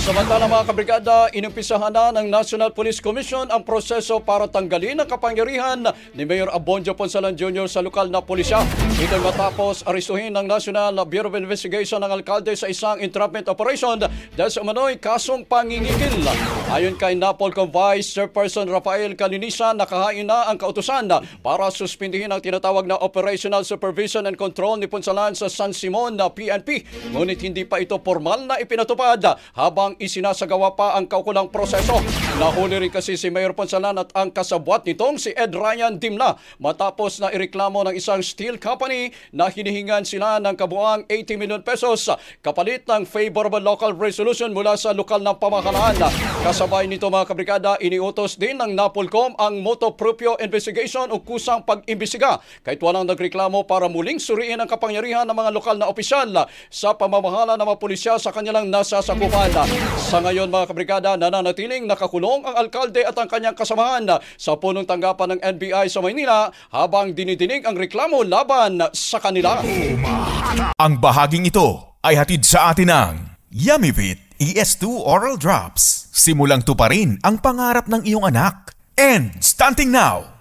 Samantala mga kabrigada, inumpisahan na ng National Police Commission ang proseso para tanggalin ang kapangyarihan ni Mayor Abondio Ponsalan Jr. sa lokal na pulisya. Ito matapos aristuhin ng National Bureau of Investigation ng alkalde sa isang entrapment operation dahil sa umano'y kasong pangingigil. Ayon kay NAPOLCOM Vice Chairperson Rafael Calinisa, nakahain na ang kautusan para suspindihin ang tinatawag na Operational Supervision and Control ni Ponsalan sa San Simon na PNP. Ngunit hindi pa ito formal na ipinatupad habang isinasagawa pa ang kaukulang proseso. Nahuli rin kasi si Mayor Ponsalan at ang kasabwat nitong si Ed Ryan Dimla matapos na ireklamo ng isang steel company na hinihingan sila ng kabuang 80 million pesos kapalit ng favorable local resolution mula sa lokal na pamahalaan. Kasabay nito mga kabrigada, iniutos din ng NAPOLCOM ang motu proprio investigation o kusang pag-imbestiga kahit walang nagreklamo para muling suriin ang kapangyarihan ng mga lokal na opisyal sa pamamahala ng mga pulisya sa kanilang nasasakupan. Sa ngayon mga kabrigada, nananatiling nakakulong ang alkalde at ang kanyang kasamahan sa punong tanggapan ng NBI sa Maynila habang dinidinig ang reklamo laban sa kanila. Ang bahaging ito ay hatid sa atin ng Yummyvit ES2 Oral Drops. Simulang tuparin ang pangarap ng iyong anak. And stunting now!